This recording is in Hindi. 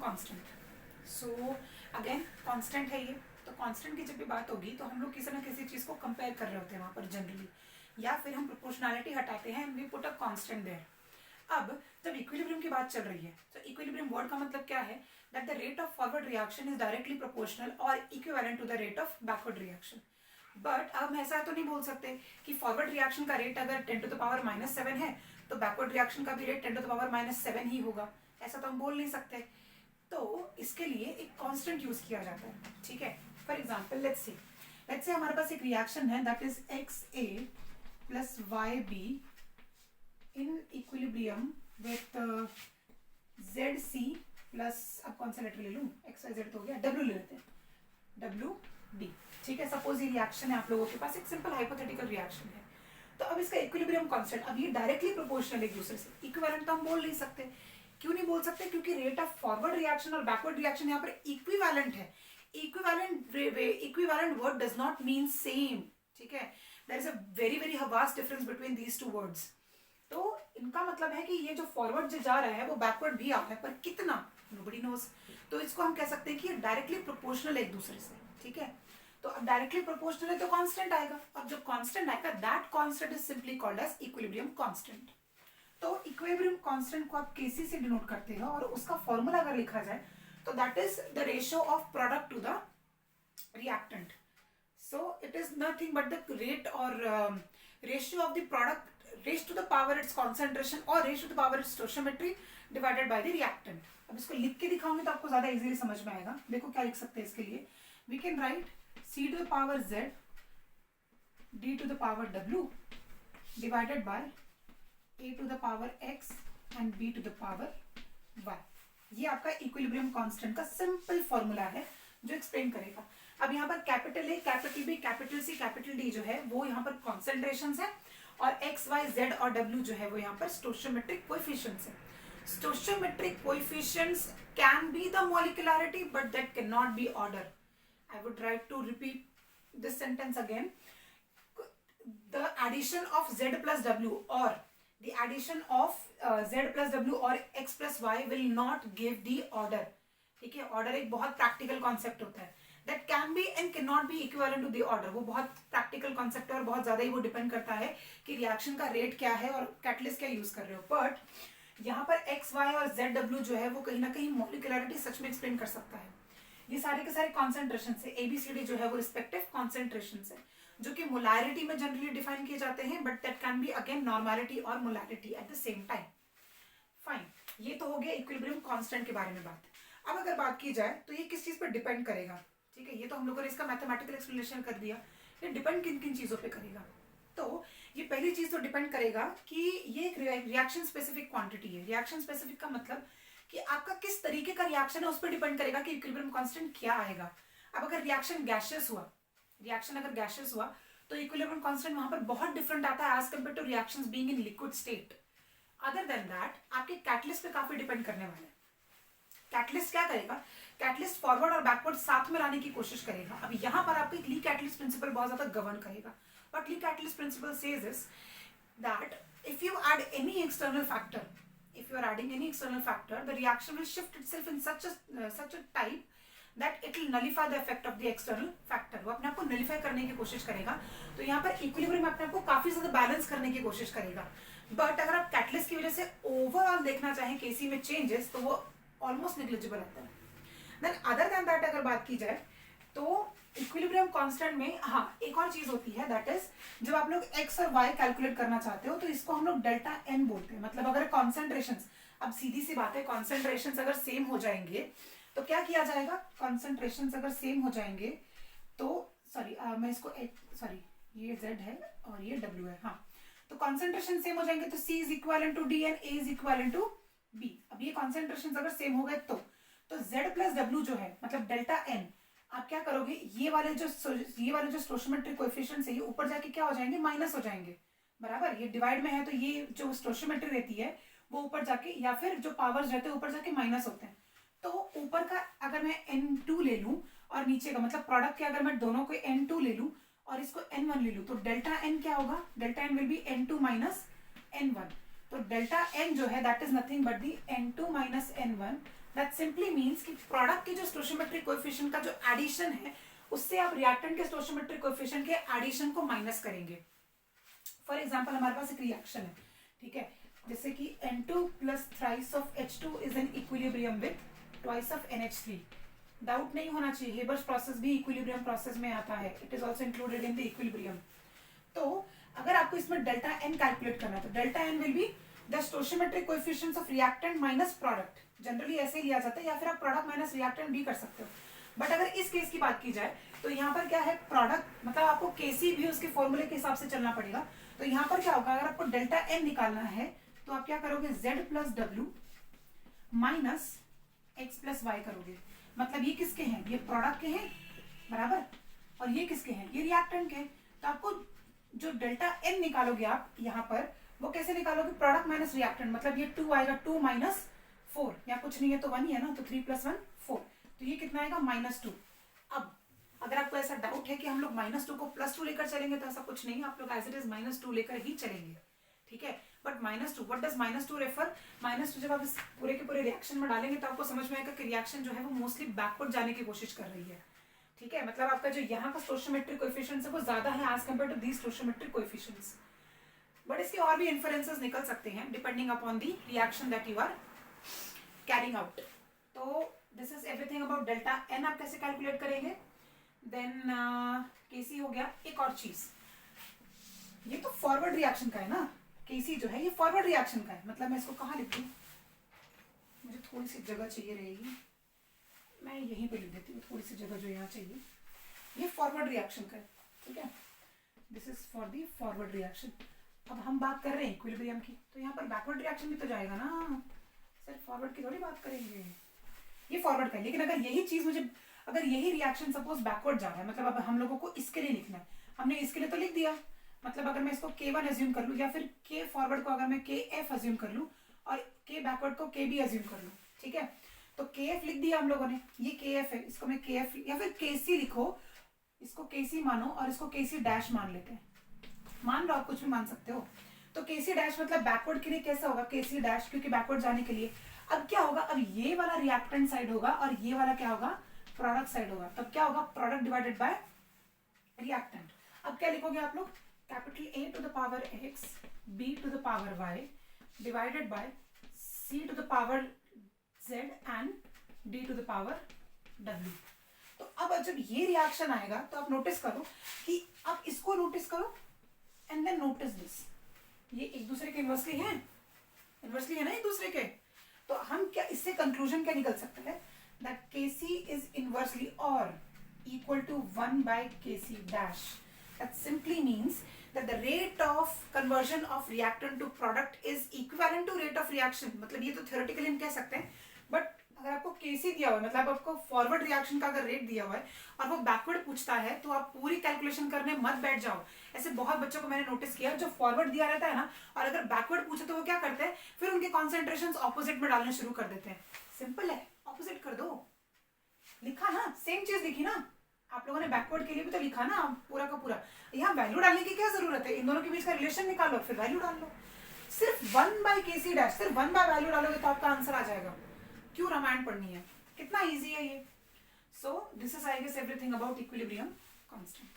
कांस्टेंट। सो अगेन कांस्टेंट है ये, तो कांस्टेंट की जब भी बात होगी तो हम लोग किसी ना किसी चीज को कंपेयर कर रहे होते हैं वहां पर जनरली, या फिर हम प्रोपोर्शनैलिटी हटाते हैं and we put a constant there. अब जब इक्विलिब्रियम की बात चल रही है तो इक्विलिब्रियम वर्ड का मतलब क्या है, that the rate of forward reaction is directly proportional और equivalent to the rate of backward reaction. But अब हम ऐसा तो नहीं बोल सकते कि फॉरवर्ड रिएक्शन का रेट अगर 10 टू द पावर -7 है तो बैकवर्ड रिएक्शन का भी रेट 10 टू द पावर -7 ही होगा, ऐसा तो हम बोल नहीं सकते। तो इसके लिए एक कांस्टेंट यूज किया जाता है, ठीक है। फॉर एग्जांपल लेट्स से हमारे पास एक रिएक्शन है that is XA plus YB in equilibrium with ZC plus, अब कौन सा लेटर ले लूं, XYZ तो हो गया, W ले लेते हैं, WD, ठीक है। सपोज ये रिएक्शन है आप लोगों के पास, एक सिंपल हाइपोथेटिकल रिएक्शन है। तो अब इसका इक्विलिब्रियम कांस्टेंट, अब ये डायरेक्टली प्रोपोर्शनल एक दूसरे से, इक्विवेलेंट तो हम बोल नहीं सकते। क्यों नहीं बोल सकते? क्योंकि रेट ऑफ फॉरवर्ड रिएक्शन और बैकवर्ड रिएक्शन यहाँ पर इक्विवेलेंट है। Equivalent word does not mean same, ठीक है। There is a very very vast difference between these two words. तो इनका मतलब है कि ये जो फॉरवर्ड जो जा रहा है वो बैकवर्ड भी आ रहा है, पर कितना नोबडी नोज। तो इसको हम कह सकते हैं कि डायरेक्टली प्रोपोर्शनल एक दूसरे से, ठीक है। तो अब डायरेक्टली प्रोपोर्शनल है तो कांस्टेंट आएगा, और जो कांस्टेंट आएगा that constant is simply called as equilibrium constant. तो इक्विलिब्रियम कांस्टेंट को आप केसी से डिनोट करते हैं, और उसका फॉर्मूला अगर लिखा जाए तो that is the ratio of product to the reactant. So it is nothing but the rate और ratio of the product raised to the power its concentration or raised to the power its stoichiometry divided by the reactant। अब इसको लिख के दिखाऊंगी तो आपको ज्यादा इजीली समझ में आएगा। देखो क्या लिख सकते हैं इसके लिए, we can write C to the power Z D to the power W divided by A to the power X and B to the power Y। ये आपका इक्विलिब्रियम कांस्टेंट का सिंपल फॉर्मूला है जो एक्सप्लेन करेगा। अब यहाँ पर capital A, capital B, capital C, capital D जो है वो यहाँ पर कॉन्सेंट्रेशंस है, और X, Y, Z और W जो है वो यहाँ पर स्टोइचियोमेट्रिक कोएफिशिएंट्स है। Stoichiometric coefficients can be the molecularity but that can not be order. I would like to repeat this sentence again. The addition of Z plus W or the addition of Z plus W or X plus Y will not give the order, ठीक है। ऑर्डर एक बहुत प्रैक्टिकल कॉन्सेप्ट होता है, that can be and can not be equivalent to the order. वो बहुत प्रैक्टिकल कॉन्सेप्ट है और बहुत ज्यादा ही वो डिपेंड करता है कि रिएक्शन का रेट क्या है और कैटलिस्ट क्या यूज कर रहे हो। बट यहाँ पर एक्स वाई और जेड डब्ल्यू जो है वो कहीं ना कहीं मॉलिक्युलरिटी सच में एक्सप्लेन कर सकता है। ये सारे के सारे कॉन्सेंट्रेशन से ABCD जो है वो रिस्पेक्टिव कॉन्सेंट्रेशन है, जो कि मोलैरिटी में जनरली डिफाइन किए जाते हैं, but that can be again normality और molarity at the same time. Fine, ये तो हो गया इक्विलिब्रियम कांस्टेंट के बारे में बात। अब अगर बात की जाए तो ये किस चीज पर डिपेंड करेगा, ठीक है। ये तो हम लोगों ने इसका मैथमेटिकल एक्सप्लेनेशन कर दिया, ये डिपेंड किन किन चीजों पे करेगा। तो ये पहली चीज तो डिपेंड करेगा कि ये एक रिएक्शन स्पेसिफिक क्वांटिटी है। रिएक्शन स्पेसिफिक का मतलब कि आपका किस तरीके का रिएक्शन है उस पर डिपेंड करेगा कि इक्विलिब्रियम कांस्टेंट क्या आएगा। अब अगर रिएक्शन गैसियस हुआ, रिएक्शन अगर गैसियस हुआ तो इक्विलिब्रियम कांस्टेंट वहां पर बहुत डिफरेंट आता है as compared to reactions being in liquid state. Other than that आपके कैटलिस्ट पे काफी डिपेंड करने वाला है। कैटलिस्ट क्या करेगा, कैटलिस्ट फॉरवर्ड और बैकवर्ड साथ में लाने की कोशिश करेगा। अब यहाँ पर आपको ली कैटलिस्ट प्रिंसिपल बहुत ज्यादा गवर्न करेगा। What Lee catalyst principle says is that if you add any external factor, if you are adding any external factor, the reaction will shift itself in such a type that it will nullify the effect of the external factor। वो अपने आप को nullify करने की कोशिश करेगा। तो यहाँ पर इक्विलिब्रियम अपने आप को काफी ज्यादा बैलेंस करने की कोशिश करेगा। बट अगर आप कैटलिस्ट की वजह से ओवरऑल देखना चाहें केसी में चेंजेस तो वो ऑलमोस्ट नेग्लिजिबल आता है। देन अदर देन दैट अगर बात की जाए तो इक्विलिब्रियम कांस्टेंट में हाँ एक और चीज होती है, दैट इज जब आप लोग x और y कैलकुलेट करना चाहते हो तो इसको हम लोग डेल्टा n बोलते हैं। मतलब अगर कॉन्सेंट्रेशंस, अब सीधी सी बात है, कॉन्सेंट्रेशंस अगर सेम हो जाएंगे तो क्या किया जाएगा, कॉन्सेंट्रेशंस अगर सेम हो जाएंगे तो सॉरी मैं इसको सॉरी ये z है और ये w है, हाँ तो कॉन्सेंट्रेशन सेम हो जाएंगे तो C is equivalent to D and A is equivalent to B। अब ये कॉन्सेंट्रेशन अगर सेम हो गए तो Z प्लस W जो है मतलब डेल्टा n, आप क्या करोगे, ये वाले जो स्टोइचियोमेट्रिक कोएफिशिएंट्स है ये ऊपर जाके क्या हो जाएंगे, माइनस हो जाएंगे, बराबर। ये डिवाइड में है तो ये जो स्टोइचियोमेट्री रहती है वो ऊपर जाके, या फिर जो पावर्स रहते हैं ऊपर जाके माइनस होते हैं। तो ऊपर का अगर मैं n2 ले लूं और नीचे का मतलब प्रोडक्ट के अगर मैं दोनों को n2 ले लूं और इसको n1 ले लूं तो डेल्टा n क्या होगा, delta n will be n2 minus n1। तो डेल्टा एन जो है that is nothing but the N2 minus N1. That simply means कि प्रोडक्ट की जो स्टोइचियोमेट्रिक कोएफिशिएंट का जो एडिशन है उससे आप रिएक्टेंट के स्टोइचियोमेट्रिक कोएफिशिएंट के एडिशन को माइनस करेंगे. फॉर एग्जांपल हमारे पास एक रिएक्शन है, ठीक है, जैसे कि N2 plus thrice of H2 is in equilibrium with twice of NH3. Doubt नहीं होना चाहिए, हेबर्स प्रोसेस भी इक्विलिब्रियम प्रोसेस में आता है. It is also included in the equilibrium. तो अगर आपको इसमें डेल्टा एन कैलकुलेट करना है तो delta N will be the stoichiometric coefficients of reactant minus product. Generally ऐसे ही लिया जाता है, या फिर आप प्रोडक्ट माइनस रिएक्टेंट भी कर सकते हो. बट अगर इस केस की बात की जाए तो यहाँ पर क्या है, प्रोडक्ट मतलब आपको केसी भी उसके फॉर्मूले के हिसाब से चलना पड़ेगा. तो यहाँ पर क्या होगा, अगर आपको डेल्टा एन निकालना है तो आप क्या करोगे, Z plus W minus X plus Y करोगे. मतलब ये किसके हैं, ये प्रोडक्ट के हैं बराबर, और ये किसके हैं, ये रिएक्टेंट के. तो आपको जो डेल्टा एन निकालोगे आप यहाँ पर, वो कैसे निकालोगे, प्रोडक्ट माइनस रिएक्टेंट. मतलब ये 2 आएगा, 2 माइनस 4, या कुछ नहीं है तो 1 ही है ना, तो 3 प्लस 1 4. तो ये कितना आएगा, -2. अब अगर आपको ऐसा डाउट है कि हम लोग -2 को +2 लेकर चलेंगे, तो ऐसा कुछ नहीं है, आप लोग एज इट इज -2 लेकर ही चलेंगे, ठीक है. बट -2, व्हाट डज -2 रेफर, -2 जब आप इस पूरे के पूरे रिएक्शन में डालेंगे तो आपको समझ में आएगा कि रिएक्शन जो है वो मोस्टली बैकवर्ड जाने की कोशिश कर रही है, ठीक है. मतलब आपका जो यहाँ का स्टोइचियोमेट्रिक कोएफिशिएंट्स है वो ज्यादा है as compare to these stoichiometric coefficients. But इसके और भी इन्फरेंसेस निकल सकते हैं depending upon the reaction that you are carrying out. तो this is everything about delta N. आप कैसे कैलकुलेट करेंगे. देन केसी हो गया. एक और चीज, ये तो फॉरवर्ड रिएक्शन का है ना, केसी जो है ये फॉरवर्ड रिएक्शन का है. मतलब मैं इसको कहाँ लिख दूं, मुझे थोड़ी सी जगह चाहिए रहेगी, मैं यहीं पे लिख देती हूँ, थोड़ी सी जगह जो यहाँ चाहिए. ये फॉरवर्ड रिएक्शन का है, ठीक है. This is for the forward reaction. अब हम बात कर रहे हैं इक्विलिब्रियम की, तो यहाँ पर बैकवर्ड रिएक्शन भी तो जाएगा ना, सिर्फ फॉरवर्ड की थोड़ी बात करेंगे. ये फॉरवर्ड का है, लेकिन अगर यही चीज मुझे, अगर यही रिएक्शन सपोज बैकवर्ड जा रहा है, मतलब अब हम लोगों को इसके लिए लिखना है, हमने इसके लिए तो लिख दिया. मतलब अगर मैं इसको K1 अज्यूम कर लूँ, या फिर K फॉरवर्ड को अगर मैं KF अज्यूम कर लूँ, और K बैकवर्ड को KB अज्यूम कर लूँ, ठीक है. तो KF लिख दिया हम लोगों ने, ये KF है, इसको मैं KF या फिर KC लिखो, इसको KC मानो और इसको KC डैश मान लेते हैं. मान लो, आप कुछ भी मान सकते हो. तो KC डैश मतलब बैकवर्ड के लिए कैसा होगा, KC डैश, क्योंकि बैकवर्ड जाने के लिए. अब क्या होगा, अब ये वाला रिएक्टेंट साइड होगा और ये वाला क्या होगा, प्रोडक्ट साइड होगा. तब क्या होगा, प्रोडक्ट डिवाइडेड बाय रिएक्टेंट. अब क्या लिखोगे आप लोग, capital A to the power X, B to the power Y divided by C to the power Z and D to the power W. तो अब जब ये रिएक्शन आएगा तो आप नोटिस करो कि, अब इसको नोटिस करो एंड देन नोटिस दिस, ये एक दूसरे के इन्वर्सली है, इन्वर्सली है ना एक दूसरे के. तो हम क्या, इससे कंक्लूजन क्या निकल सकता है, दैट KC इज इनवर्सली और equal to 1 by KC dash. That simply means that the rate of conversion of reactant to product is equivalent to rate of reaction. मतलब ये तो theoretically हम कह सकते हैं, बट अगर आपको KC दिया हुआ है, मतलब आपको फॉरवर्ड रिएक्शन का अगर रेट दिया हुआ है और वो बैकवर्ड पूछता है, तो आप पूरी कैलकुलेशन करने मत बैठ जाओ. ऐसे बहुत बच्चों को मैंने नोटिस किया, जो फॉरवर्ड दिया रहता है ना, और अगर बैकवर्ड पूछे तो वो क्या करते हैं, फिर उनके कॉन्सेंट्रेशंस ऑपोजिट में डालने शुरू कर देते हैं. सिंपल है, ऑपोजिट कर दो. लिखा ना, सेम चीज लिखी ना, आप लोगों ने बैकवर्ड के लिए भी तो लिखा ना पूरा का पूरा. यहाँ वैल्यू डालने की क्या जरूरत है, इन दोनों के बीच का रिलेशन निकालो फिर वैल्यू डाल लो. सिर्फ 1 by KC डैश, सिर्फ 1 by वैल्यू डालोगे तो आपका आंसर आ जाएगा. क्यों रामायण पढ़नी है, कितना इजी है ये. So this is I guess everything about equilibrium constant.